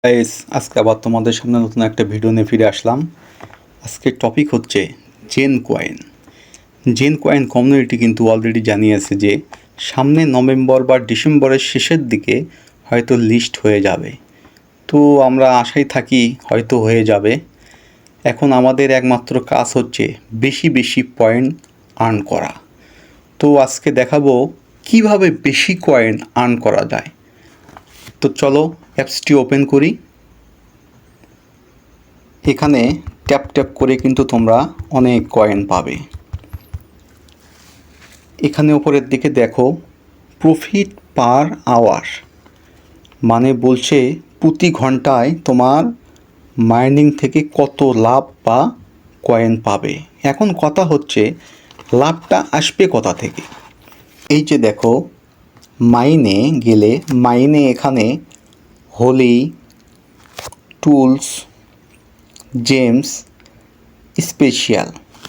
Guys, আজকে আবার তোমাদের সামনে নতুন একটা ভিডিও নিয়ে ফিরে আসলাম। আজকের টপিক হচ্ছে zen coin. Zen coin community কিন্তু অলরেডি জানিয়েছে যে সামনে নভেম্বর বা ডিসেম্বরের শেষের দিকে হয়তো লিস্ট হয়ে যাবে। তো আমরা আশায় থাকি হয়তো হয়ে যাবে। এখন আমাদের একমাত্র কাজ হচ্ছে বেশি বেশি পয়েন্ট আর্ন করা। তো আজকে দেখাবো কিভাবে বেশি কয়েন আর্ন করা যায়। তো চলো অ্যাপসটি ওপেন করি। এখানে ট্যাপ ট্যাপ করে কিন্তু তোমরা অনেক কয়েন পাবে। এখানে উপরের দিকে দেখো প্রফিট পার আওয়ার, মানে বলছে প্রতি ঘন্টায় তোমার মাইনিং থেকে কত লাভ বা কয়েন পাবে। এখন কথা হচ্ছে লাভটা আসবে কোথা থেকে। এই যে দেখো মাইনে গেলে মাইনে এখানে হোলি, টুলস, জেমস, স্পেশাল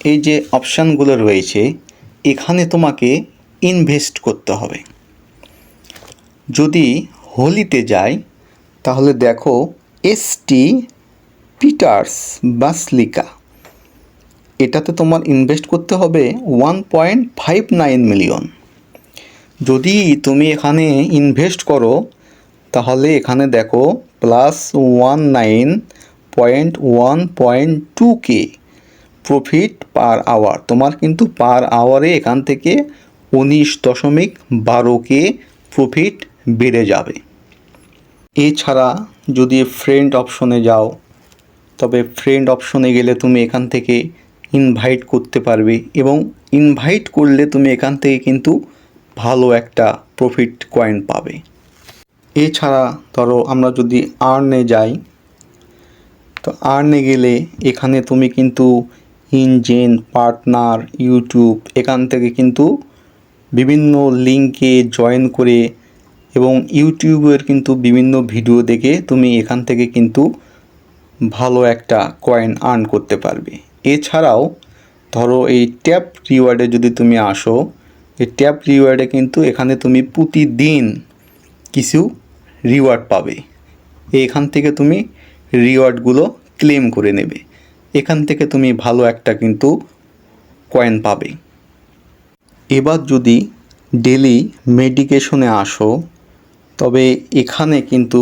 এই যে অপশানগুলো রয়েছে এখানে তোমাকে ইনভেস্ট করতে হবে। যদি হোলিতে যাই তাহলে দেখো এসটি পিটার্স বাসলিকা, এটাতে তোমার ইনভেস্ট করতে হবে 1.59 মিলিয়ন। যদি তুমি এখানে ইনভেস্ট করো তাহলে এখানে দেখো +19.1.2K প্রফিট পার আওয়ার। তোমার কিন্তু পার আওয়ারে এখান থেকে 19.12K প্রফিট বেড়ে যাবে। এছাড়া যদি ফ্রেন্ড অপশনে যাও, তবে ফ্রেন্ড অপশনে গেলে তুমি এখান থেকে ইনভাইট করতে পারবে এবং ইনভাইট করলে তুমি এখান থেকে কিন্তু ভালো একটা প্রফিট কয়েন পাবে। এছাড়া ধরো আমরা যদি আর্নে যাই, তো আর্নে গেলে এখানে তুমি কিন্তু ইনজেন, পার্টনার, ইউটিউব এখান থেকে কিন্তু বিভিন্ন লিঙ্কে জয়েন করে এবং ইউটিউবের কিন্তু বিভিন্ন ভিডিও দেখে তুমি এখান থেকে কিন্তু ভালো একটা কয়েন আর্ন করতে পারবে। এছাড়াও ধরো এই ট্যাপ রিওয়ার্ডে যদি তুমি আসো, এই ট্যাপ রিওয়ার্ডে কিন্তু এখানে তুমি প্রতিদিন কিছু রিওয়ার্ড পাবে। এখান থেকে তুমি রিওয়ার্ডগুলো ক্লেম করে নেবে, এখান থেকে তুমি ভালো একটা কিন্তু কয়েন পাবে। এবার যদি ডেলি মেডিকেশনে আসো, তবে এখানে কিন্তু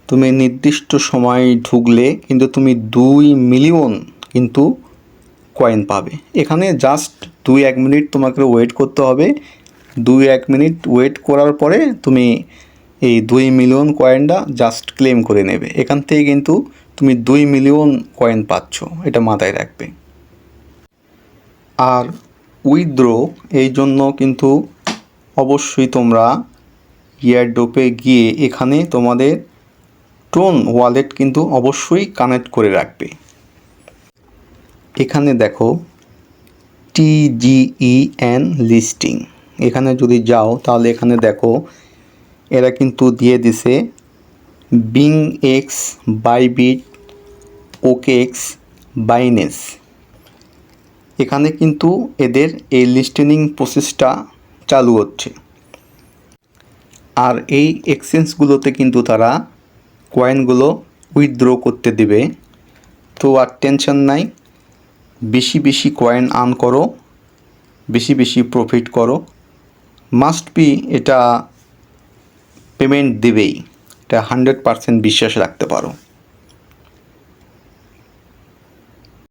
তুমি নির্দিষ্ট সময় ঢুকলে কিন্তু তুমি 2 মিলিয়ন কিন্তু কয়েন পাবে। এখানে জাস্ট 2-1 মিনিট তোমাকে ওয়েট করতে হবে। 2-1 মিনিট ওয়েট করার পরে তুমি এই 2 মিলিয়ন কয়েনটা জাস্ট ক্লেম করে নেবে। এখান থেকে কিন্তু তুমি 2 মিলিয়ন কয়েন পাচ্ছ, এটা মাথায় রাখবে। আর উইথড্র এই জন্য কিন্তু অবশ্যই তোমরা এয়ারড্রপে গিয়ে এখানে তোমাদের ট্রোন ওয়ালেট কিন্তু অবশ্যই কানেক্ট করে রাখবে। এখানে দেখো TGEN লিস্টিং, এখানে যদি যাও তাহলে এখানে দেখো এরা কিন্তু দিয়ে দিছে বিংএক্স, বাইবিট, ওকেএক্স, বাইনেস। এখানে কিন্তু এদের এই লিস্টেনিং প্রসেসটা চালু হচ্ছে। আর এই এক্সচেঞ্জগুলোতে কিন্তু তারা কয়েনগুলো উইথড্র করতে দেবে। তো আর টেনশন নাই, বেশি বেশি কয়েন আর্ন করো, বেশি বেশি প্রফিট করো। মাস্ট বি এটা পেমেন্ট দেবেই, এটা 100% বিশ্বাস রাখতে পারো।